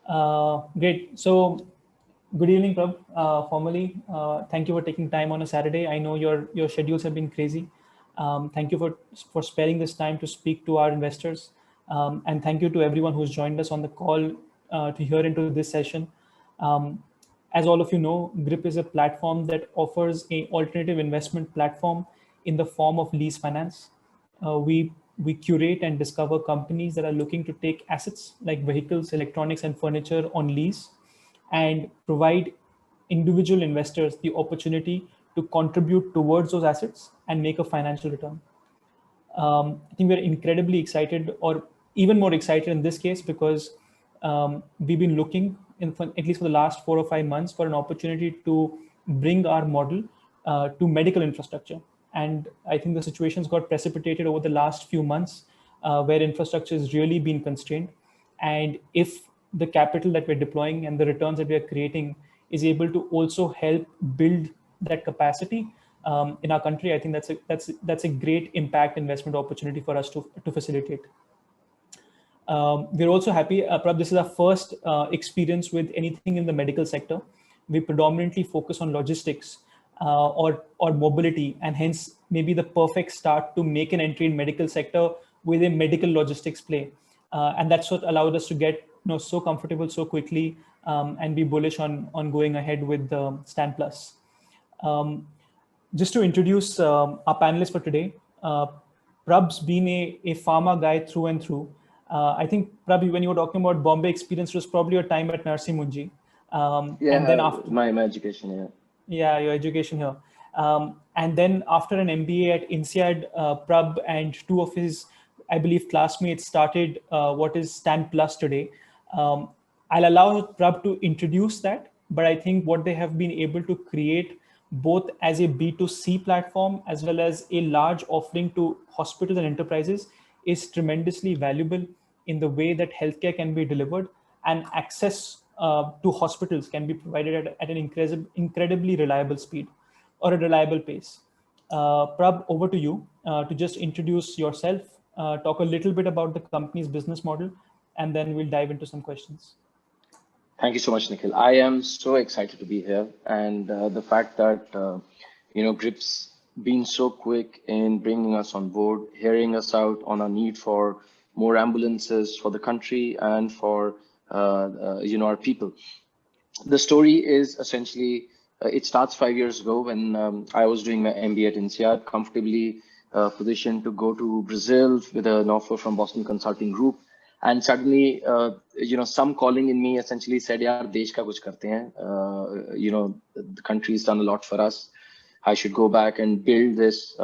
Great. So, good evening, Prab. Formally, thank you for taking time on a Saturday. I know your schedules have been crazy. Thank you for sparing this time to speak to our investors, and thank you to everyone who's joined us on the call to hear into this session. Um, as all of you know, GRIP is a platform that offers a alternative investment platform in the form of lease finance. We curate and discover companies that are looking to take assets like vehicles, electronics, and furniture on lease, and provide individual investors the opportunity to contribute towards those assets and make a financial return. I think we're incredibly excited, or even more excited in this case, because we've been looking, at least for the last 4 or 5 months, for an opportunity to bring our model to medical infrastructure. And I think the situation's got precipitated over the last few months, where infrastructure has really been constrained. And if the capital that we're deploying and the returns that we are creating is able to also help build that capacity in our country, I think that's a great impact investment opportunity for us to facilitate. We're also happy, perhaps this is our first experience with anything in the medical sector. We predominantly focus on logistics or mobility, and hence maybe the perfect start to make an entry in medical sector with a medical logistics play. And that's what allowed us to get so comfortable so quickly and be bullish on going ahead with Stan Plus. Just to introduce our panelists for today, Prab's been a pharma guy through and through. I think, Prab, when you were talking about Bombay experience, it was probably your time at Narsi Munji. And then after my education here. Yeah, your education here. And then after an MBA at INSEAD, Prab and two of his, I believe, classmates started what is Stan Plus today. I'll allow Prab to introduce that, but I think what they have been able to create both as a B2C platform as well as a large offering to hospitals and enterprises is tremendously valuable in the way that healthcare can be delivered and access to hospitals can be provided at an incredibly reliable speed or a reliable pace. Prab, over to you to just introduce yourself, talk a little bit about the company's business model, and then we'll dive into some questions. Thank you so much, Nikhil. I am so excited to be here, and the fact that GRIP's been so quick in bringing us on board, hearing us out on our need for more ambulances for the country and for our people. The story is essentially it starts 5 years ago when I was doing my MBA at INSEAD, comfortably positioned to go to Brazil with an offer from Boston Consulting Group. And suddenly, some calling in me essentially said, "Yaar, desh ka kuch karte hain. The country's done a lot for us. I should go back and build this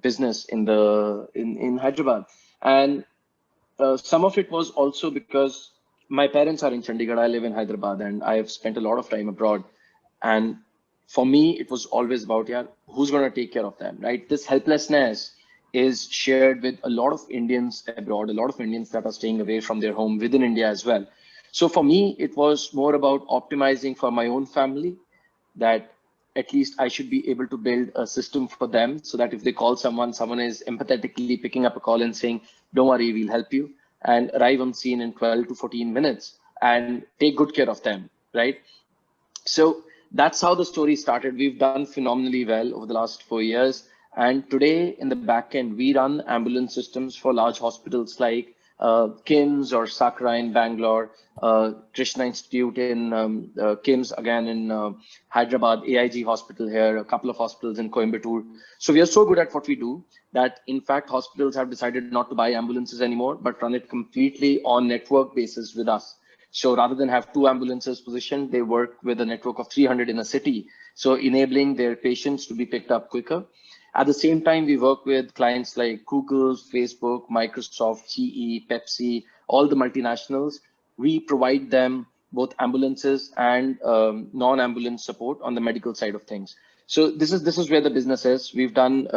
business in Hyderabad." And some of it was also because my parents are in Chandigarh. I live in Hyderabad, and I have spent a lot of time abroad. And for me, it was always about, who's going to take care of them, right? This helplessness is shared with a lot of Indians abroad, a lot of Indians that are staying away from their home within India as well. So for me, it was more about optimizing for my own family, that at least I should be able to build a system for them so that if they call someone is empathetically picking up a call and saying, "Don't worry, we'll help you," and arrive on scene in 12 to 14 minutes and take good care of them, right? So that's how the story started. We've done phenomenally well over the last 4 years. And today in the back end, we run ambulance systems for large hospitals like KIMS or Sakra in Bangalore, Krishna Institute in KIMS, again in Hyderabad, AIG hospital here, a couple of hospitals in Coimbatore. So we are so good at what we do that in fact, hospitals have decided not to buy ambulances anymore, but run it completely on network basis with us. So rather than have 2 ambulances positioned, they work with a network of 300 in a city. So enabling their patients to be picked up quicker. At the same time, we work with clients like Google, Facebook, Microsoft, GE, Pepsi, all the multinationals. We provide them both ambulances and non-ambulance support on the medical side of things. So this is where the business is. We've done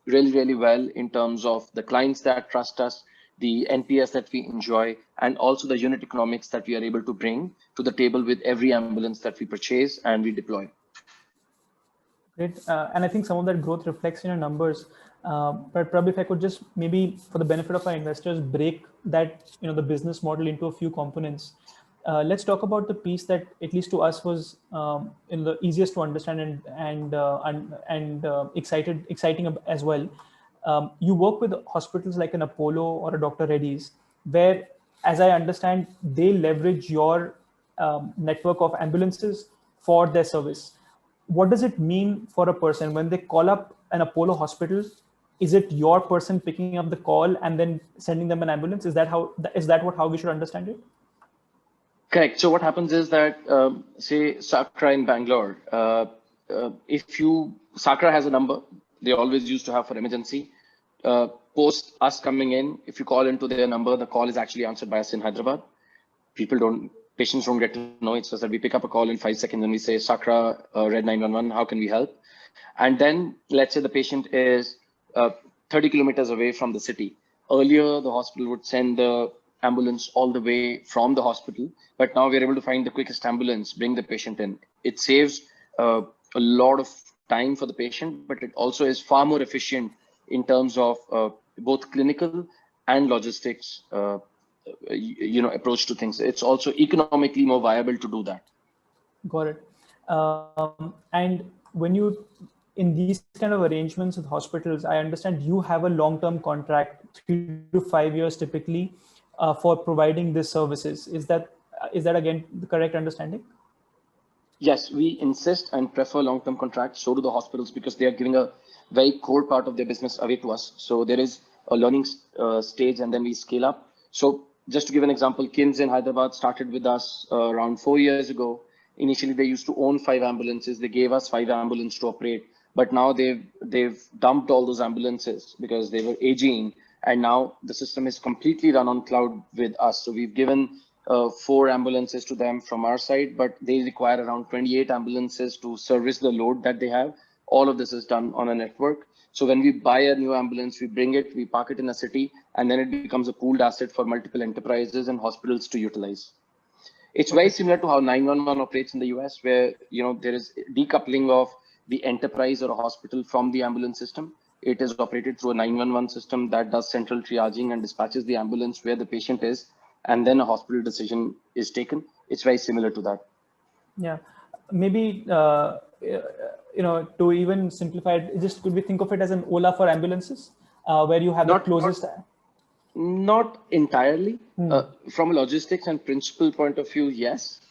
really, really well in terms of the clients that trust us, the NPS that we enjoy, and also the unit economics that we are able to bring to the table with every ambulance that we purchase and we deploy. Great. And I think some of that growth reflects in your numbers. But probably if I could just maybe for the benefit of our investors, break that, the business model into a few components. Let's talk about the piece that, at least to us, was in the easiest to understand and exciting as well. You work with hospitals like an Apollo or a Dr. Reddy's, where, as I understand, they leverage your network of ambulances for their service. What does it mean for a person when they call up an Apollo hospital? Is it your person picking up the call and then sending them an ambulance? Is that how we should understand it? Correct. So what happens is that, say, Sakra in Bangalore, if Sakra has a number they always used to have for emergency. Post us coming in, if you call into their number, the call is actually answered by us in Hyderabad. Patients don't get to know. It's just that we pick up a call in 5 seconds and we say, Sakra, Red 911, how can we help? And then let's say the patient is 30 kilometers away from the city. Earlier, the hospital would send the ambulance all the way from the hospital, but now we're able to find the quickest ambulance, bring the patient in. It saves a lot of time for the patient, but it also is far more efficient in terms of both clinical and logistics approach to things. It's also economically more viable to do that. Got it. And when you, in these kind of arrangements with hospitals, I understand you have a long-term contract, 3 to 5 years typically, for providing these services. Is that again the correct understanding? Yes, we insist and prefer long-term contracts. So do the hospitals, because they are giving a very core part of their business away to us. So there is a learning stage, and then we scale up. So just to give an example, KIMS in Hyderabad started with us around 4 years ago. Initially, they used to own 5 ambulances. They gave us 5 ambulances to operate, but now they've dumped all those ambulances because they were aging, and now the system is completely run on cloud with us. So we've given 4 ambulances to them from our side, but they require around 28 ambulances to service the load that they have. All of this is done on a network. So when we buy a new ambulance, we bring it, we park it in a city, and then it becomes a pooled asset for multiple enterprises and hospitals to utilize. It's very similar to how 911 operates in the US, where there is decoupling of the enterprise or a hospital from the ambulance system. It is operated through a 911 system that does central triaging and dispatches the ambulance where the patient is, and then a hospital decision is taken. It's very similar to that. Yeah, maybe to even simplify it, just could we think of it as an Ola for ambulances, where you have the closest? Not entirely. From a logistics and principle point of view, yes,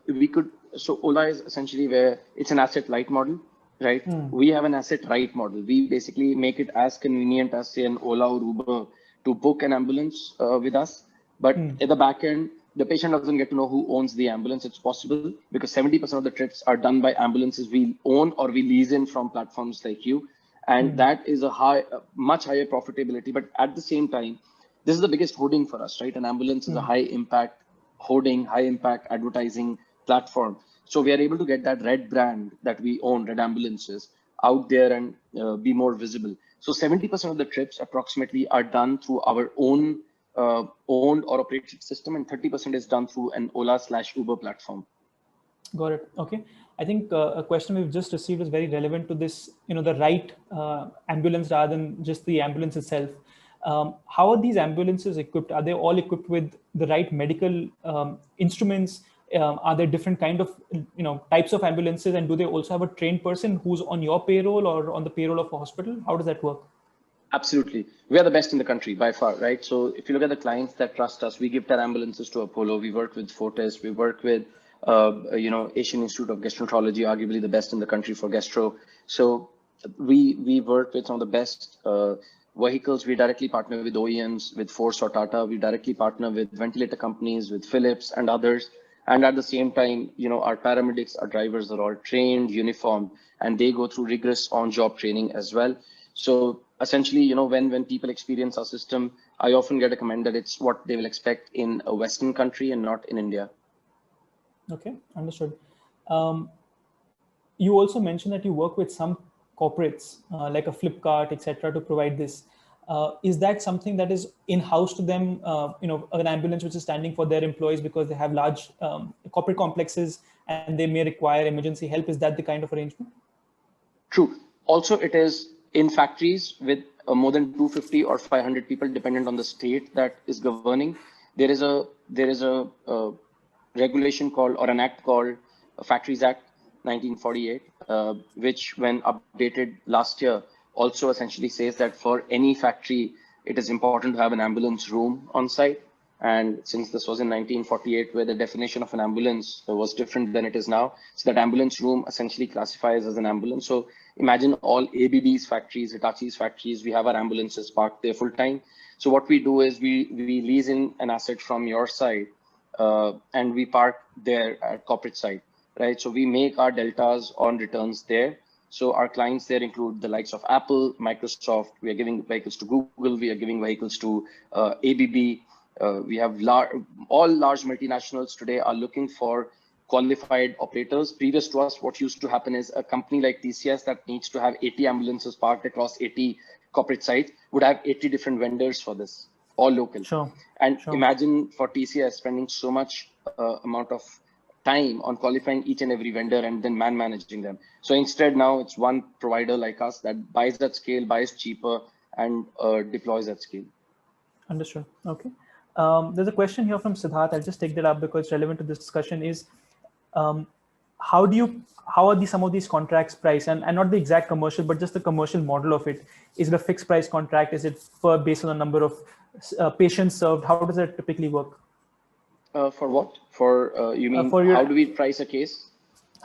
we could. So Ola is essentially where it's an asset light model, right? We have an asset right model. We basically make it as convenient as, say, an Ola or Uber to book an ambulance with us. But at the back end, the patient doesn't get to know who owns the ambulance. It's possible because 70% of the trips are done by ambulances we own or we lease in from platforms like you. And that is a much higher profitability. But at the same time, this is the biggest hoarding for us, right? An ambulance is a high impact hoarding, high impact advertising platform. So we are able to get that Red brand that we own, Red Ambulances, out there and be more visible. So 70% of the trips approximately are done through our own owned or operated system, and 30% is done through an Ola/Uber platform. Got it. Okay. I think a question we've just received is very relevant to this, the right ambulance rather than just the ambulance itself. How are these ambulances equipped? Are they all equipped with the right medical instruments? Are there different kind of, types of ambulances? And do they also have a trained person who's on your payroll or on the payroll of a hospital? How does that work? Absolutely. We are the best in the country by far, right? So if you look at the clients that trust us, we give their ambulances to Apollo. We work with Fortis. We work with, Asian Institute of Gastroenterology, arguably the best in the country for gastro. So we work with some of the best vehicles. We directly partner with OEMs, with Force or Tata. We directly partner with ventilator companies, with Philips and others. And at the same time, our paramedics, our drivers are all trained, uniformed, and they go through rigorous on-job training as well. So essentially, when people experience our system, I often get a comment that it's what they will expect in a Western country and not in India. Okay, understood. You also mentioned that you work with some corporates like a Flipkart, etc., to provide this. Is that something that is in-house to them? An ambulance which is standing for their employees because they have large corporate complexes and they may require emergency help. Is that the kind of arrangement? True. Also, it is in factories with more than 250 or 500 people, dependent on the state that is governing. There is a regulation called, or an act called Factories Act 1948, which when updated last year also essentially says that for any factory, it is important to have an ambulance room on site. And since this was in 1948, where the definition of an ambulance was different than it is now, so that ambulance room essentially classifies as an ambulance. So imagine all ABB's factories, Hitachi's factories, we have our ambulances parked there full time. So what we do is we lease in an asset from your side, and we park there at corporate side, right? So we make our deltas on returns there. So our clients there include the likes of Apple, Microsoft. We are giving vehicles to Google. We are giving vehicles to ABB. We have all large multinationals today are looking for qualified operators. Previous to us, what used to happen is a company like TCS that needs to have 80 ambulances parked across 80 corporate sites would have 80 different vendors for this, all local. Sure. And imagine for TCS spending so much amount of time on qualifying each and every vendor and then managing them. So instead now it's one provider like us that buys at scale, buys cheaper, and deploys at scale. Understood. Okay. There's a question here from Siddharth. I'll just take that up because it's relevant to this discussion. Is how are some of these contracts priced, and not the exact commercial, but just the commercial model of it? Is it a fixed price contract? Is it based on the number of patients served? How does that typically work? For what? For you mean how do we price a case?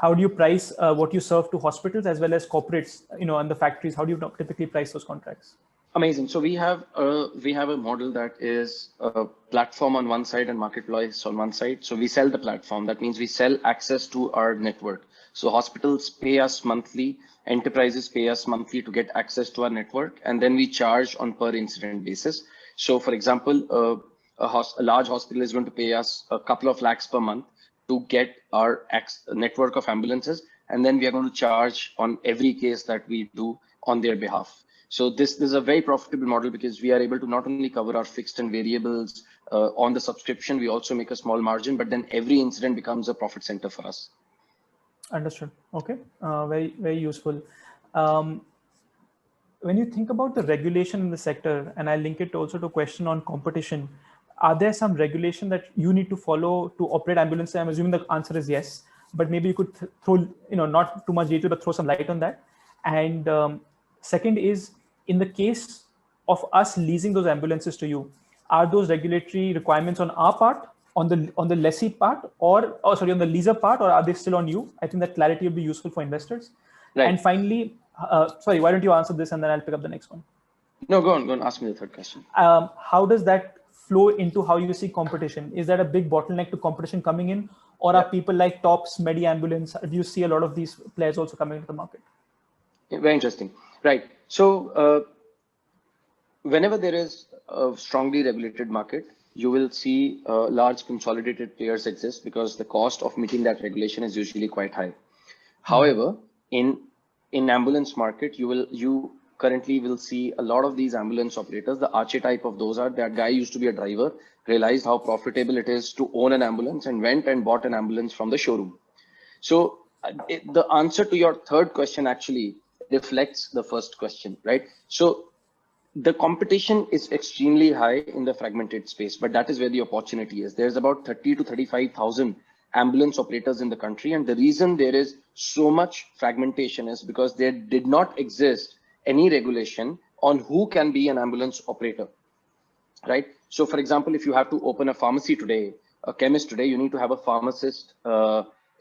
How do you price what you serve to hospitals as well as corporates, and the factories? How do you typically price those contracts? Amazing. So we have a model that is a platform on one side and marketplace on one side. So we sell the platform. That means we sell access to our network. So hospitals pay us monthly, enterprises pay us monthly to get access to our network, and then we charge on per incident basis. So for example, a large hospital is going to pay us a couple of lakhs per month to get our network of ambulances, and then we are going to charge on every case that we do on their behalf. So this is a very profitable model because we are able to not only cover our fixed and variables on the subscription, we also make a small margin, but then every incident becomes a profit center for us. Understood. Okay. Very, very useful. When you think about the regulation in the sector, and I link it also to a question on competition, are there some regulation that you need to follow to operate ambulances? I'm assuming the answer is yes, but maybe you could throw, not too much detail, but throw some light on that. And second is, in the case of us leasing those ambulances to you, are those regulatory requirements on our part, on the lessee part, or on the leaser part, or are they still on you? I think that clarity will be useful for investors. Right. And finally, sorry, why don't you answer this and then I'll pick up the next one? No, go on. Ask me the third question. How does that flow into how you see competition? Is that a big bottleneck to competition coming in, or are people like TOPS, Medi Ambulance? Do you see a lot of these players also coming into the market? Very interesting. Right. So whenever there is a strongly regulated market, you will see large consolidated players exist because the cost of meeting that regulation is usually quite high. However, in ambulance market, you currently will see a lot of these ambulance operators. The archetype of those are that guy used to be a driver, realized how profitable it is to own an ambulance, and went and bought an ambulance from the showroom. So the answer to your third question actually reflects the first question, right? So the competition is extremely high in the fragmented space, but that is where the opportunity is. There's about 30 to 35,000 ambulance operators in the country. And the reason there is so much fragmentation is because there did not exist any regulation on who can be an ambulance operator, right? So for example, if you have to open a pharmacy today, a chemist today, you need to have a pharmacist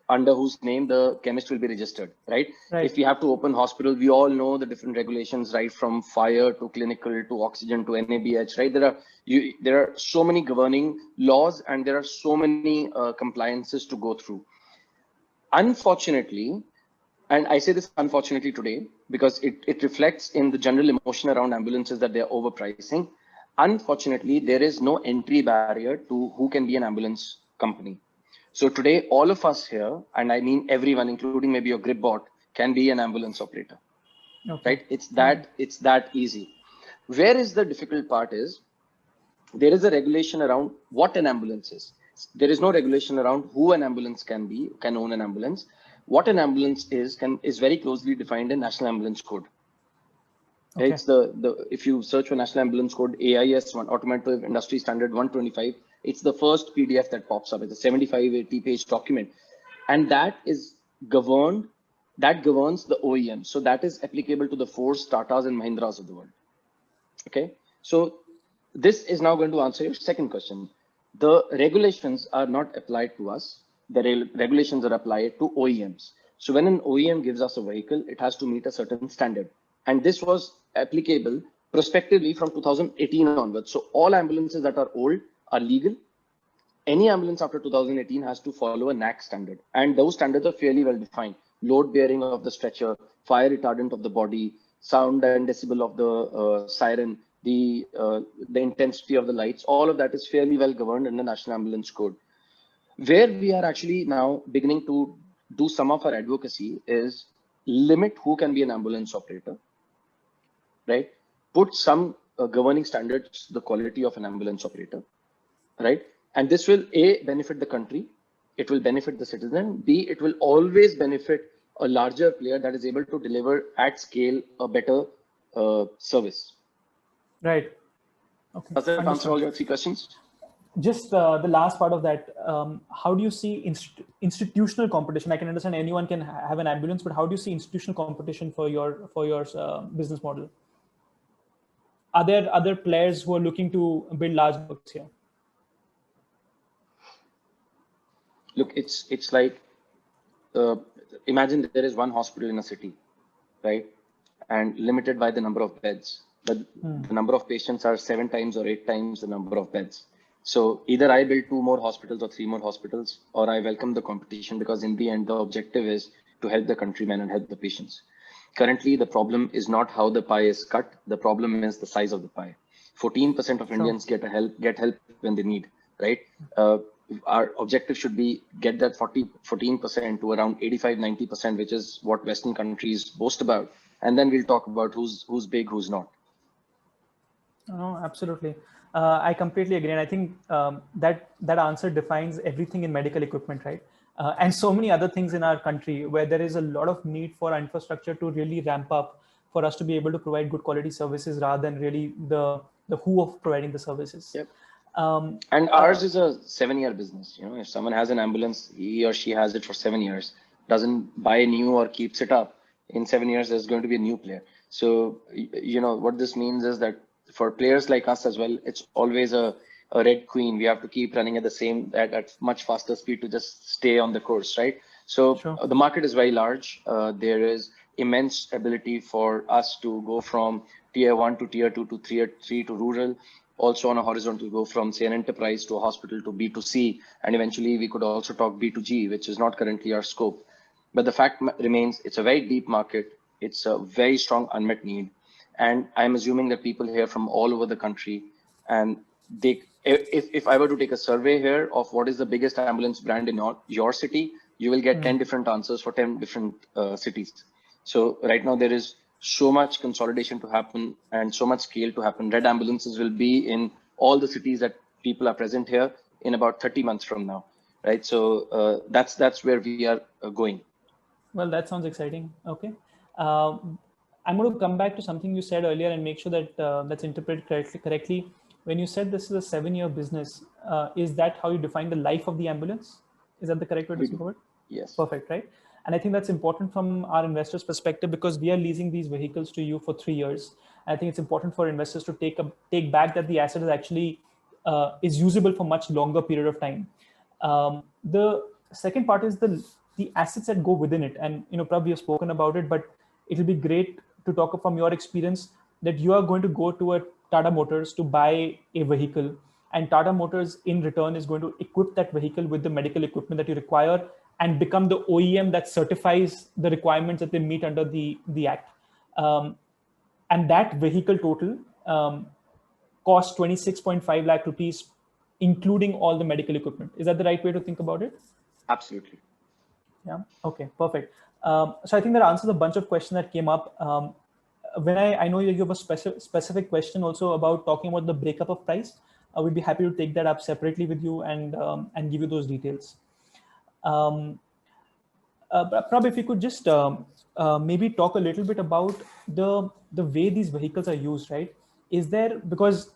under whose name the chemist will be registered, right? If you have to open hospital, we all know the different regulations, right? From fire to clinical to oxygen to NABH, right? There are so many governing laws and there are so many compliances to go through. Unfortunately, and I say this unfortunately today because it reflects in the general emotion around ambulances that they're overpricing. Unfortunately, there is no entry barrier to who can be an ambulance company. So today, all of us here, and I mean everyone, including maybe your GripBot, can be an ambulance operator, right? It's that easy. Where is the difficult part is, there is a regulation around what an ambulance is. There is no regulation around who an ambulance can own an ambulance. What an ambulance is very closely defined in National Ambulance Code. It's if you search for National Ambulance Code, AIS 1, Automotive Industry Standard 125, It's the first PDF that pops up. It's a 75, 80-page document. And that governs the OEM. So that is applicable to the Fords, Tatas, and Mahindras of the world. Okay. So this is now going to answer your second question. The regulations are not applied to us. The regulations are applied to OEMs. So when an OEM gives us a vehicle, it has to meet a certain standard. And this was applicable prospectively from 2018 onwards. So all ambulances that are old are legal. Any ambulance after 2018 has to follow a NAC standard. And those standards are fairly well defined. Load bearing of the stretcher, fire retardant of the body, sound and decibel of the siren, the intensity of the lights, all of that is fairly well governed in the National Ambulance Code. Where we are actually now beginning to do some of our advocacy is limit who can be an ambulance operator, right? Put some governing standards, the quality of an ambulance operator, right? And this will A, benefit the country, it will benefit the citizen, B, it will always benefit a larger player that is able to deliver at scale a better service. Right. Okay. Does that answer all your three questions? Just the last part of that, how do you see institutional competition? I can understand anyone can have an ambulance, but how do you see institutional competition for your business model? Are there other players who are looking to build large networks here? Look, it's like, imagine there is one hospital in a city, right? And limited by the number of beds. But the number of patients are 7 times or 8 times the number of beds. So either I build 2 more hospitals or 3 more hospitals, or I welcome the competition, because in the end, the objective is to help the countrymen and help the patients. Currently, the problem is not how the pie is cut. The problem is the size of the pie. 14% of Indians get help when they need, right? Our objective should be get that 14% to around 85-90%, which is what Western countries boast about. And then we'll talk about who's big, who's not. Oh, absolutely. I completely agree. And I think that answer defines everything in medical equipment, right? And so many other things in our country where there is a lot of need for infrastructure to really ramp up for us to be able to provide good quality services rather than really the who of providing the services. Yep. And ours is a 7-year business. You know, if someone has an ambulance, he or she has it for 7 years, doesn't buy new or keeps it up, in 7 years, there's going to be a new player. So, you know, what this means is that for players like us as well, it's always a red queen. We have to keep running at much faster speed to just stay on the course, right? So the market is very large. There is immense ability for us to go from tier 1 to tier 2 to tier 3 to rural. Also on a horizontal, go from, say, an enterprise to a hospital to B2C. And eventually we could also talk B2G, which is not currently our scope. But the fact remains, it's a very deep market. It's a very strong unmet need. And I'm assuming that people here from all over the country, and if I were to take a survey here of what is the biggest ambulance brand in your city, you will get 10 different answers for 10 different cities. So right now there is so much consolidation to happen and so much scale to happen. Red ambulances will be in all the cities that people are present here in about 30 months from now, right? So that's where we are going. Well, that sounds exciting. Okay. I'm going to come back to something you said earlier and make sure that that's interpreted correctly. When you said this is a 7-year business, is that how you define the life of the ambulance? Is that the correct way to speak about it? Yes. Perfect, right? And I think that's important from our investors' perspective, because we are leasing these vehicles to you for 3 years. I think it's important for investors to take back that the asset is actually is usable for much longer period of time. The second part is the assets that go within it. And, you know, probably you've spoken about it, but it'll be great to talk from your experience that you are going to go to a Tata Motors to buy a vehicle, and Tata Motors in return is going to equip that vehicle with the medical equipment that you require and become the OEM that certifies the requirements that they meet under the act. And that vehicle total costs 26.5 lakh rupees, including all the medical equipment. Is that the right way to think about it? Absolutely. Yeah. Okay, perfect. So I think that answers a bunch of questions that came up. When I know you have a specific question also about talking about the breakup of price, we'd be happy to take that up separately with you and give you those details. Prabh, if you could just maybe talk a little bit about the way these vehicles are used, right? Is there, because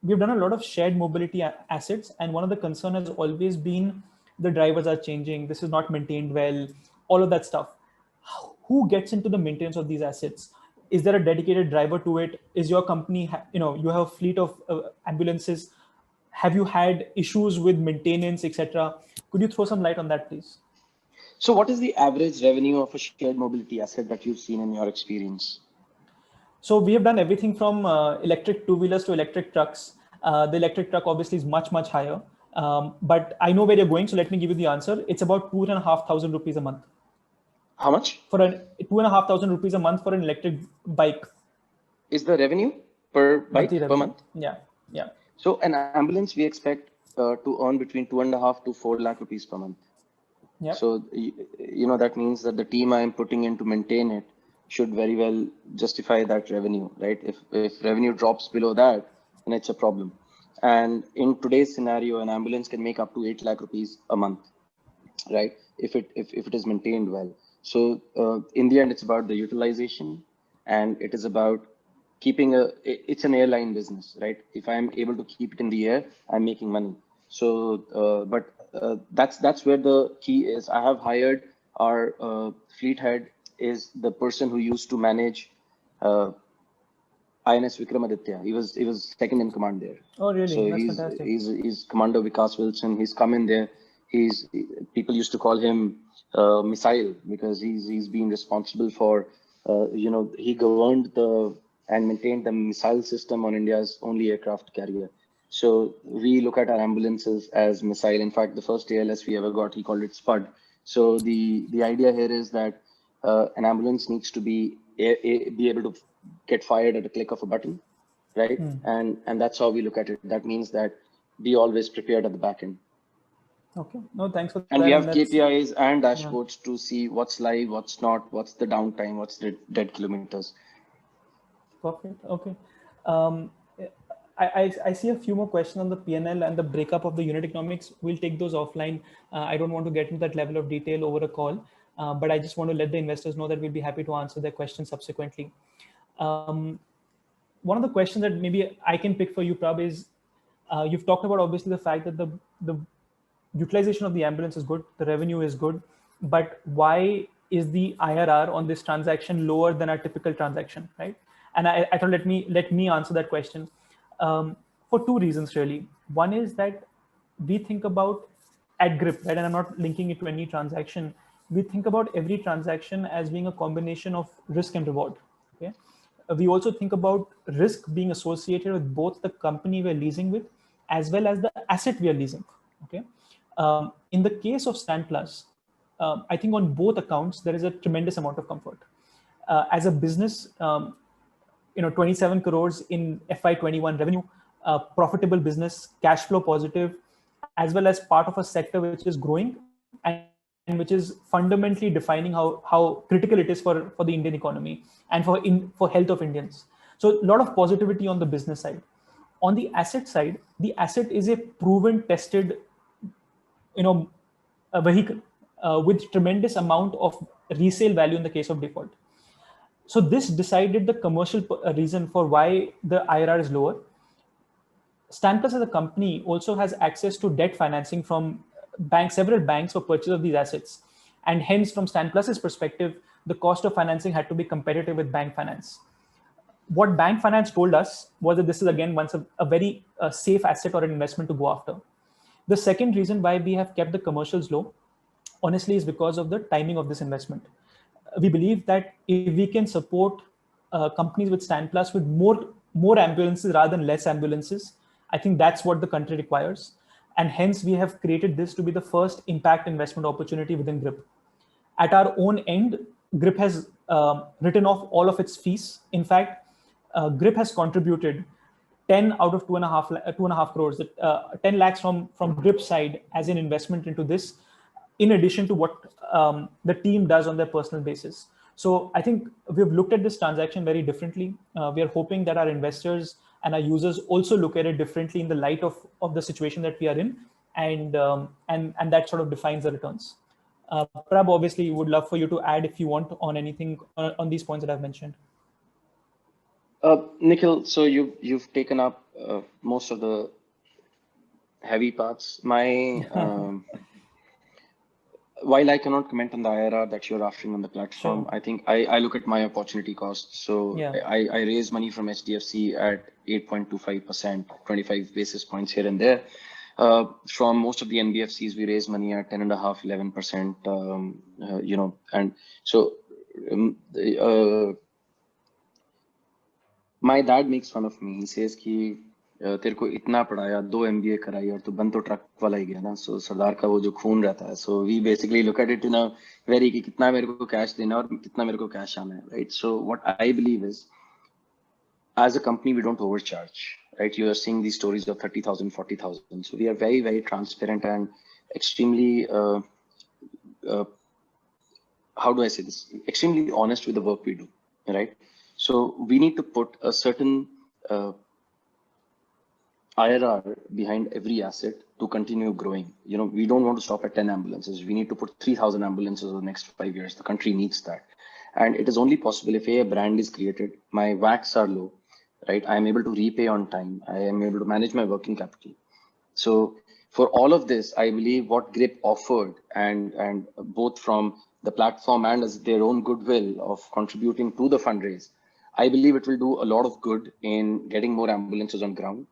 we've done a lot of shared mobility assets, and one of the concern has always been the drivers are changing, this is not maintained well, all of that stuff. Who gets into the maintenance of these assets? Is there a dedicated driver to it? Is your company, you have a fleet of ambulances? Have you had issues with maintenance, etc.? Could you throw some light on that, please? So what is the average revenue of a shared mobility asset that you've seen in your experience? So we have done everything from electric two-wheelers to electric trucks. The electric truck obviously is much, much higher. But I know where you're going, so let me give you the answer. It's about 2,500 rupees a month. How much? For 2,500 rupees a month for an electric bike. Is the revenue per bike per month? Yeah, yeah. So an ambulance we expect to earn between 2.5 to 4 lakh rupees per month. Yeah. So, that means that the team I'm putting in to maintain it should very well justify that revenue, right? If revenue drops below that, then it's a problem. And in today's scenario, an ambulance can make up to 8 lakh rupees a month, right? If it is maintained well. So in the end, it's about the utilization, and it is about keeping it's an airline business, right? If I'm able to keep it in the air, I'm making money. So, that's where the key is. I have hired our fleet head, is the person who used to manage INS Vikramaditya. He was second in command there. Oh, really? So That's fantastic. he's Commander Vikas Wilson. He's come in there. People used to call him Missile, because he's been responsible for he governed and maintained the missile system on India's only aircraft carrier. So we look at our ambulances as missile. In fact, the first ALS we ever got, he called it Spud. So the idea here is that an ambulance needs to be able to get fired at a click of a button, right? And that's how we look at it. That means that be always prepared at the back end. Okay. No, thanks for that. And we have KPIs and dashboards to see what's live, what's not, what's the downtime, what's the dead kilometers. Perfect. Okay. I see a few more questions on the P&L and the breakup of the unit economics. We'll take those offline. I don't want to get into that level of detail over a call, but I just want to let the investors know that we'll be happy to answer their questions subsequently. One of the questions that maybe I can pick for you, Prab, is you've talked about obviously the fact that the utilization of the ambulance is good, the revenue is good, but why is the IRR on this transaction lower than a typical transaction, right? And I thought let me answer that question for two reasons really. One is that we think about at Grip, right? And I'm not linking it to any transaction. We think about every transaction as being a combination of risk and reward. Okay. We also think about risk being associated with both the company we're leasing with as well as the asset we are leasing. Okay. In the case of StanPlus, I think on both accounts there is a tremendous amount of comfort. As a business, 27 crores in FY21 revenue, profitable business, cash flow positive, as well as part of a sector which is growing and which is fundamentally defining how critical it is for the Indian economy and for health of Indians. So a lot of positivity on the business side. On the asset side, the asset is a proven, tested, a vehicle with tremendous amount of resale value in the case of default. So this decided the commercial reason for why the IRR is lower. StanPlus as a company also has access to debt financing from several banks for purchase of these assets. And hence, from StanPlus's perspective, the cost of financing had to be competitive with bank finance. What bank finance told us was that this is again once a very safe asset or an investment to go after. The second reason why we have kept the commercials low, honestly, is because of the timing of this investment. We believe that if we can support companies with StanPlus with more ambulances rather than less ambulances, I think that's what the country requires. And hence, we have created this to be the first impact investment opportunity within Grip. At our own end, Grip has written off all of its fees. In fact, Grip has contributed 10 out of 2.5 crores, 10 lakhs from Grip's side as an investment into this, in addition to what the team does on their personal basis. So I think we've looked at this transaction very differently. We are hoping that our investors and our users also look at it differently in the light of the situation that we are in, and that sort of defines the returns. Prab, obviously, would love for you to add if you want on anything on these points that I've mentioned. Nikhil, so you've taken up most of the heavy parts. My while I cannot comment on the IRR that you're offering on the platform, Sure. I think I look at my opportunity cost. So Yeah. I raise money from HDFC at 8.25%, 25 basis points here and there. From most of the NBFCs, we raise money at 10.5, 11%. And so my dad makes fun of me. He says कि तेरे को इतना पढ़ाया, 2 MBA कराई और तू बन तो ट्रक वाला ही गया ना. So सरदार का वो जो खून रहता है. So we basically look at it in a very कि कितना मेरे को कैश देना और कितना मेरे को कैश आना है, right? So what I believe is, as a company, we don't overcharge, right? You are seeing these stories of 30,000, 40,000. So we are very, very transparent and extremely, how do I say this? Extremely honest with the work we do, right? So we need to put a certain IRR behind every asset to continue growing. We don't want to stop at 10 ambulances. We need to put 3,000 ambulances over the next 5 years. The country needs that. And it is only possible if a brand is created, my WACs are low, right? I am able to repay on time. I am able to manage my working capital. So for all of this, I believe what Grip offered, and both from the platform and as their own goodwill of contributing to the fundraise, I believe it will do a lot of good in getting more ambulances on ground,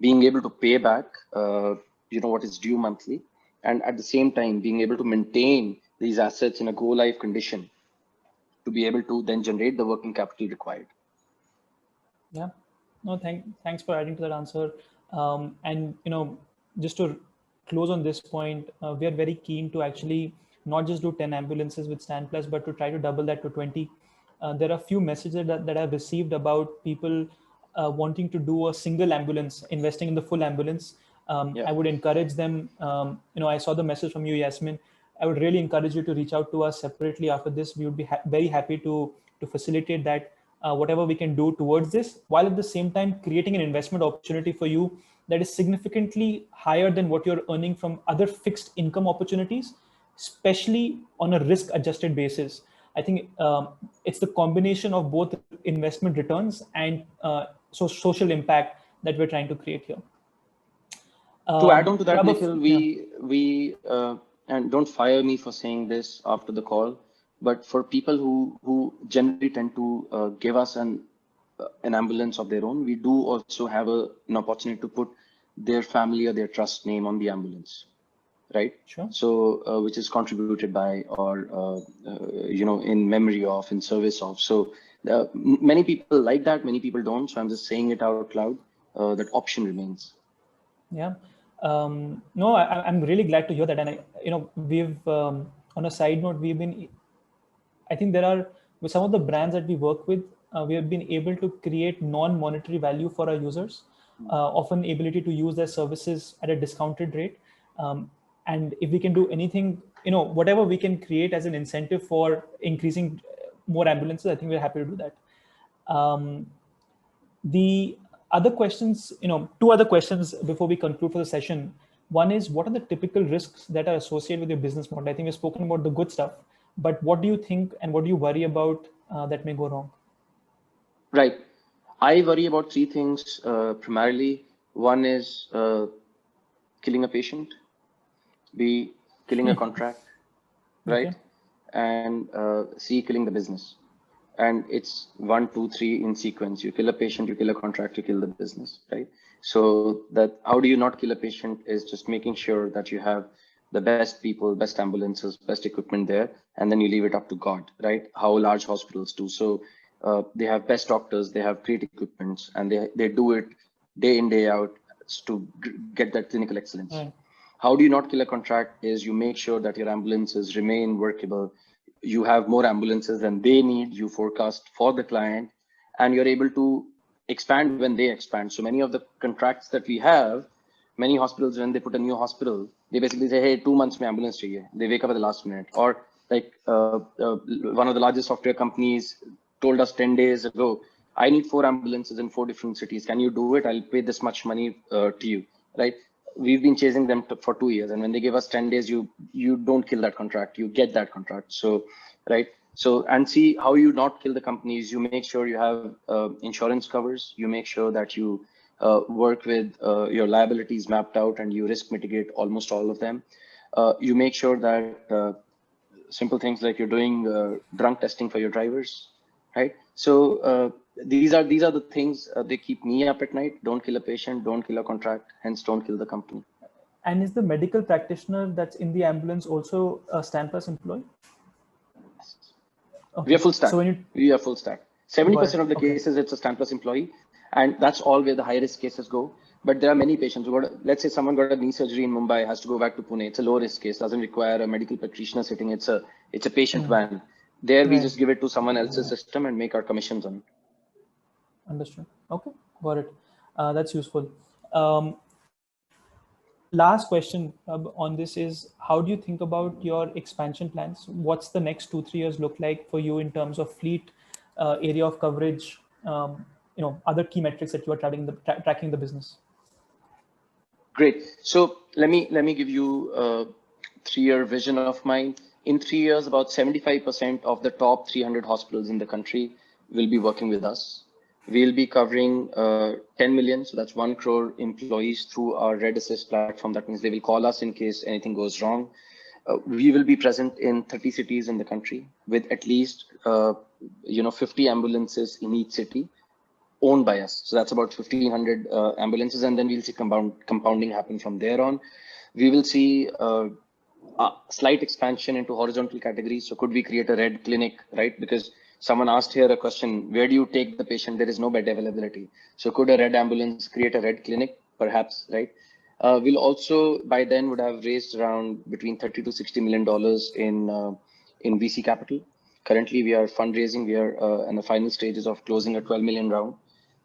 being able to pay back, what is due monthly, and at the same time being able to maintain these assets in a go-live condition to be able to then generate the working capital required. Yeah. No, thanks for adding to that answer. And just to close on this point, we are very keen to actually not just do 10 ambulances with Stand Plus, but to try to double that to 20. There are a few messages that I've received about people wanting to do a single ambulance, investing in the full ambulance. Yeah. I would encourage them. I saw the message from you, Yasmin. I would really encourage you to reach out to us separately after this. We would be very happy to facilitate that, whatever we can do towards this, while at the same time creating an investment opportunity for you that is significantly higher than what you're earning from other fixed income opportunities, especially on a risk adjusted basis. I think it's the combination of both investment returns and social impact that we're trying to create here. To add on to that, Prabhav, Nikhil, yeah. we and don't fire me for saying this after the call, but for people who generally tend to give us an ambulance of their own, we do also have an opportunity to put their family or their trust name on the ambulance, right? Sure. So which is contributed by, or in memory of, in service of. So many people like that, many people don't. So I'm just saying it out loud. That option remains. Yeah. No, I'm really glad to hear that. And we've, on a side note, I think with some of the brands that we work with, we have been able to create non-monetary value for our users, often ability to use their services at a discounted rate. And if we can do anything, whatever we can create as an incentive for increasing more ambulances, I think we're happy to do that. The other questions, two other questions before we conclude for the session. One is, what are the typical risks that are associated with your business model? I think we've spoken about the good stuff, but what do you think and what do you worry about that may go wrong? Right. I worry about three things primarily. One is killing a patient, B, killing a contract, right? Okay. And C, killing the business. And it's 1, 2, 3 in sequence. You kill a patient, you kill a contract, you kill the business, right? So that how do you not kill a patient is just making sure that you have the best people, best ambulances, best equipment there, and then you leave it up to God, right? How large hospitals do. So they have best doctors, they have great equipments, and they do it day in, day out to get that clinical excellence. Right. How do you not kill a contract is you make sure that your ambulances remain workable. You have more ambulances than they need, you forecast for the client, and you're able to expand when they expand. So many of the contracts that we have, many hospitals, when they put a new hospital, they basically say, hey, 2 months mein ambulance chahiye. They wake up at the last minute. Or like one of the largest software companies told us 10 days ago, I need 4 ambulances in 4 different cities. Can you do it? I'll pay this much money to you, right? We've been chasing them for 2 years, and when they give us 10 days, you don't kill that contract, you get that contract. So, right. So, and see how you not kill the companies. You make sure you have insurance covers. You make sure that you work with your liabilities mapped out and you risk mitigate almost all of them. You make sure that simple things like you're doing drunk testing for your drivers, right? So these are the things they keep me up at night. Don't kill a patient, don't kill a contract, hence don't kill the company. And is the medical practitioner that's in the ambulance also a Stan Plus employee? We Okay. are full stack. So when you We are full stack. 70% of the okay. cases, it's a Stan Plus employee, and that's all where the high risk cases go. But there are many patients who got, let's say someone got a knee surgery in Mumbai, has to go back to Pune. It's a low risk case, doesn't require a medical practitioner sitting. It's a patient van. There we Right. just give it to someone else's system and make our commissions on it. Understood. Okay, got it. That's useful. Last question on this is, how do you think about your expansion plans? What's the next 2-3 years look like for you in terms of fleet, area of coverage, other key metrics that you are tracking the business? Great. So let me give you a 3-year vision of mine. In 3 years, about 75% of the top 300 hospitals in the country will be working with us. We'll be covering 10 million, so that's 1 crore employees through our Red Assist platform. That means they will call us in case anything goes wrong. We will be present in 30 cities in the country with at least 50 ambulances in each city, owned by us. So that's about 1,500 ambulances, and then we'll see compounding happen from there on. We will see a slight expansion into horizontal categories. So could we create a red clinic, right? Because someone asked here a question, where do you take the patient? There is no bed availability. So could a red ambulance create a red clinic? Perhaps, right? We'll also, by then, would have raised around between $30 to $60 million in VC capital. Currently, we are fundraising. We are in the final stages of closing a 12 million round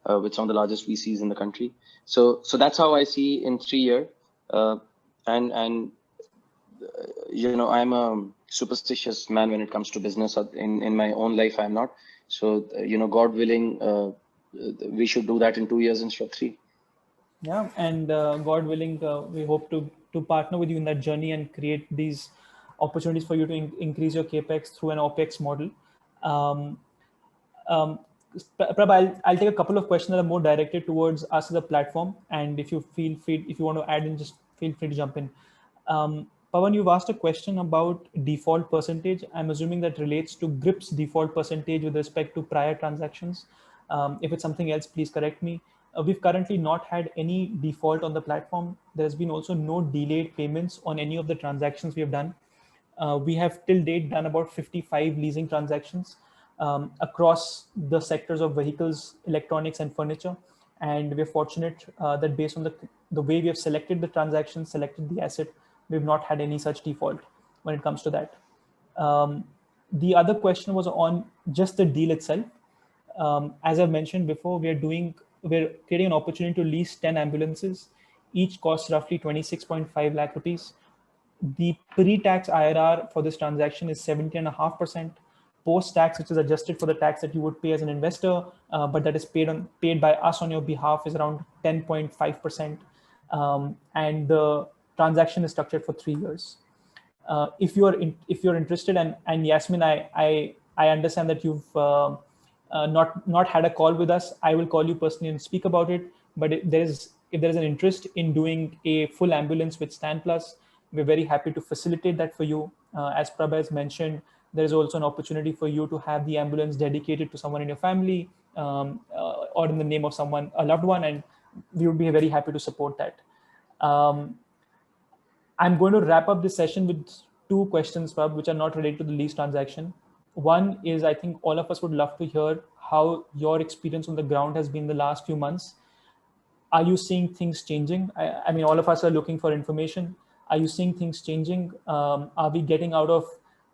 with some of the largest VCs in the country. So that's how I see in 3 years. I'm a superstitious man when it comes to business. In my own life, I'm not. So, God willing, we should do that in 2 years instead of 3. Yeah, and God willing, we hope to partner with you in that journey and create these opportunities for you to increase your capex through an opex model. Prabha, I'll take a couple of questions that are more directed towards us as a platform, and if you want to add in, just feel free to jump in. Pawan, you've asked a question about default percentage. I'm assuming that relates to Grip's default percentage with respect to prior transactions. If it's something else, please correct me. We've currently not had any default on the platform. There's been also no delayed payments on any of the transactions we have done. We have till date done about 55 leasing transactions across the sectors of vehicles, electronics, and furniture. And we're fortunate that based on the way we have selected the transaction, selected the asset, we've not had any such default when it comes to that. The other question was on just the deal itself. As I've mentioned before, we're creating an opportunity to lease 10 ambulances. Each costs roughly 26.5 lakh rupees. The pre-tax IRR for this transaction is 70.5%. Post-tax, which is adjusted for the tax that you would pay as an investor, but that is paid by us on your behalf, is around 10.5%. And the transaction is structured for 3 years. If you're interested, and Yasmin, I understand that you've not had a call with us. I will call you personally and speak about it. But if there is an interest in doing a full ambulance with Stan Plus, we're very happy to facilitate that for you. As Prabha has mentioned, there is also an opportunity for you to have the ambulance dedicated to someone in your family or in the name of a loved one, and we would be very happy to support that. I'm going to wrap up this session with 2 questions, Prabha, which are not related to the lease transaction. One is, I think all of us would love to hear how your experience on the ground has been the last few months. Are you seeing things changing? I mean, all of us are looking for information. Are you seeing things changing? Are we getting out of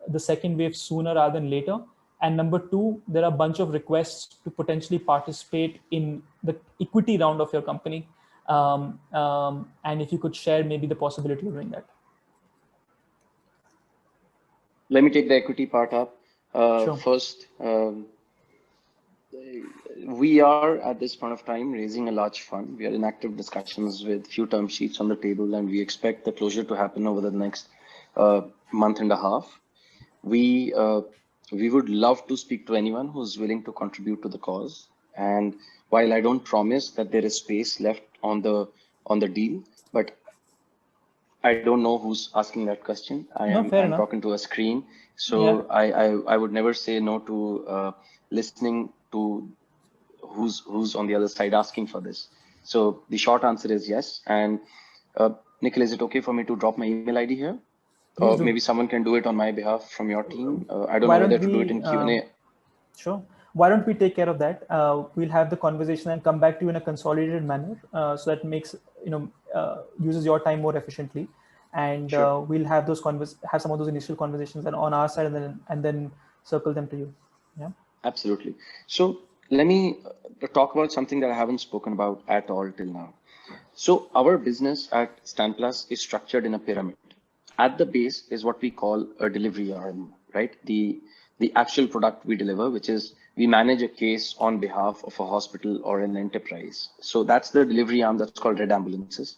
the second wave sooner rather than later? And number 2, there are a bunch of requests to potentially participate in the equity round of your company. And if you could share maybe the possibility of doing that. Let me take the equity part up. Sure. First, we are at this point of time raising a large fund. We are in active discussions with few term sheets on the table, and we expect the closure to happen over the next month and a half. We We would love to speak to anyone who's willing to contribute to the cause. And while I don't promise that there is space left on the deal, but I don't know who's asking that question. No, fair I'm enough. talking to a screen, Yeah. so I would never say no to listening to who's on the other side asking for this. So the short answer is yes. And Nikhil, is it okay for me to drop my email ID here? Please do. Maybe someone can do it on my behalf from your team. I don't Why know don't whether to do it we? in Q&A. Sure. Why don't we take care of that? We'll have the conversation and come back to you in a consolidated manner, so that makes uses your time more efficiently, and Sure. we'll have have some of those initial conversations and on our side, and then circle them to you. Yeah. Absolutely. So let me talk about something that I haven't spoken about at all till now. So our business at StanPlus is structured in a pyramid. At the base is what we call a delivery arm, right? The actual product we deliver, which is we manage a case on behalf of a hospital or an enterprise. So that's the delivery arm that's called Red Ambulances.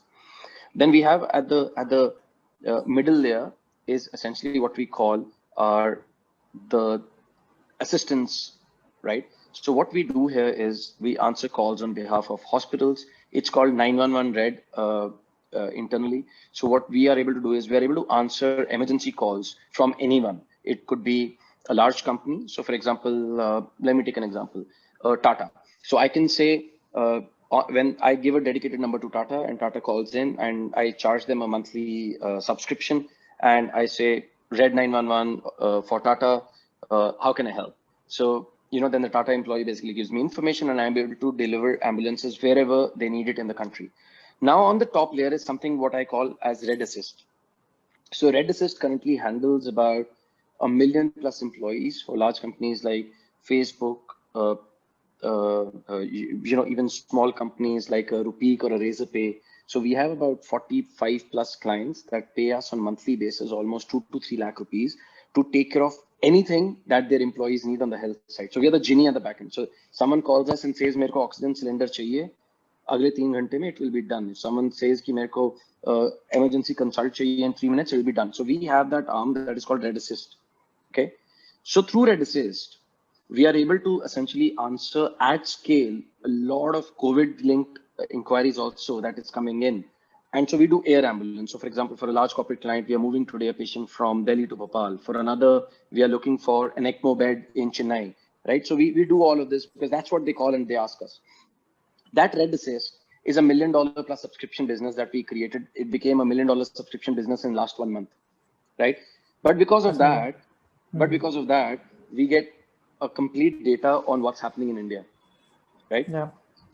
Then we have at the middle layer is essentially what we call the assistance, right? So what we do here is we answer calls on behalf of hospitals. It's called 911 Red internally. So what we are able to do is we are able to answer emergency calls from anyone. It could be a large company. So for example, let me take an example, Tata. So I can say, when I give a dedicated number to Tata and Tata calls in and I charge them a monthly subscription and I say Red 911 for Tata, how can I help? So, then the Tata employee basically gives me information and I'm able to deliver ambulances wherever they need it in the country. Now on the top layer is something what I call as Red Assist. So Red Assist currently handles about 1 million plus employees for large companies like Facebook, even small companies like a Rupeek or a Razorpay. So we have about 45 plus clients that pay us on monthly basis, almost 2 to 3 lakh rupees to take care of anything that their employees need on the health side. So we are the genie at the back end. So someone calls us and says, मेरे को oxygen cylinder चाहिए, अगले 3 घंटे में it will be done. If someone says कि मेरे को emergency consult चाहिए in 3 minutes, it will be done. So we have that arm that is called Red Assist. Okay. So through Red Assist, we are able to essentially answer at scale a lot of COVID-linked inquiries also that is coming in. And so we do air ambulance. So for example, for a large corporate client, we are moving today a patient from Delhi to Bhopal. For another, we are looking for an ECMO bed in Chennai, right? So we do all of this because that's what they call and they ask us. That Red Assist is $1 million plus subscription business that we created. It became $1 million subscription business in last 1 month, right? But because of that, we get a complete data on what's happening in India, right? Yeah.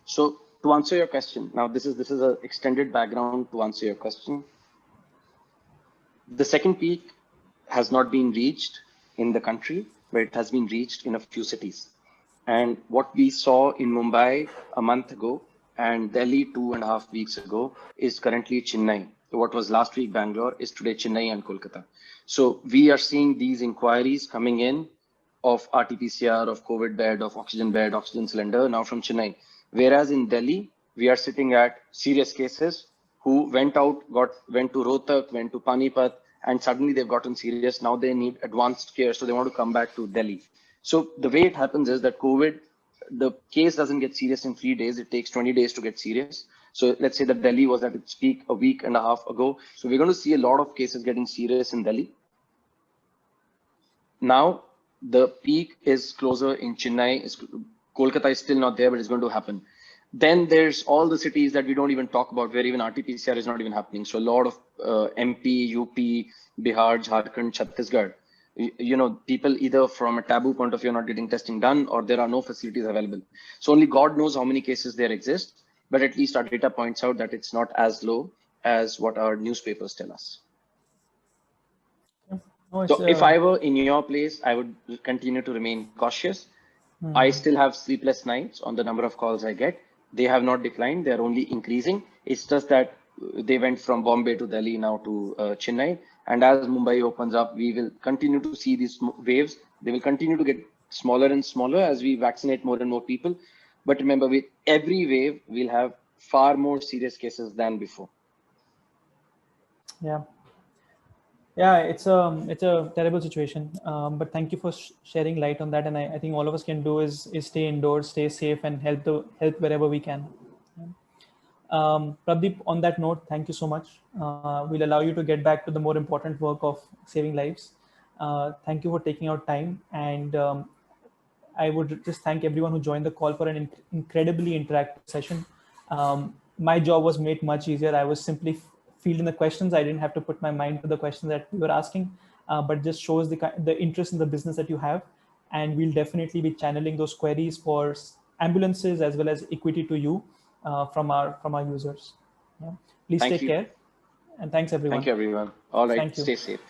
So to answer your question, now this is an extended background to answer your question. The second peak has not been reached in the country, but it has been reached in a few cities. And what we saw in Mumbai a month ago and Delhi 2.5 weeks ago is currently Chennai. So what was last week Bangalore is today Chennai and Kolkata. So we are seeing these inquiries coming in of RT-PCR, of COVID bed, of oxygen cylinder now from Chennai. Whereas in Delhi, we are sitting at serious cases who went to Rohtak, went to Panipat, and suddenly they've gotten serious. Now they need advanced care, so they want to come back to Delhi. So the way it happens is that COVID, the case doesn't get serious in 3 days. It takes 20 days to get serious. So let's say that Delhi was at its peak a week and a half ago. So we're going to see a lot of cases getting serious in Delhi. Now the peak is closer in Chennai. Kolkata is still not there, but it's going to happen. Then there's all the cities that we don't even talk about where even RT-PCR is not even happening. So a lot of MP, UP, Bihar, Jharkhand, Chhattisgarh, people either from a taboo point of view are not getting testing done or there are no facilities available. So only God knows how many cases there exist, but at least our data points out that it's not as low as what our newspapers tell us. So if I were in your place, I would continue to remain cautious. I still have sleepless nights on the number of calls I get. They have not declined. They're only increasing. It's just that they went from Bombay to Delhi now to Chennai. And as Mumbai opens up, we will continue to see these waves. They will continue to get smaller and smaller as we vaccinate more and more people. But remember, with every wave, we'll have far more serious cases than before. Yeah. Yeah, it's a terrible situation. But thank you for sharing light on that. And I think all of us can do is stay indoors, stay safe, and help wherever we can. Pradeep, on that note, thank you so much. We'll allow you to get back to the more important work of saving lives. Thank you for taking out time, and I would just thank everyone who joined the call for an incredibly interactive session. My job was made much easier. I was simply fielding the questions. I didn't have to put my mind to the questions that we were asking, but just shows the interest in the business that you have. And we'll definitely be channeling those queries for ambulances as well as equity to you from our users. Yeah. Please Thank take you. care, and thanks Thank everyone. you, everyone. All right. Thank you. Stay safe.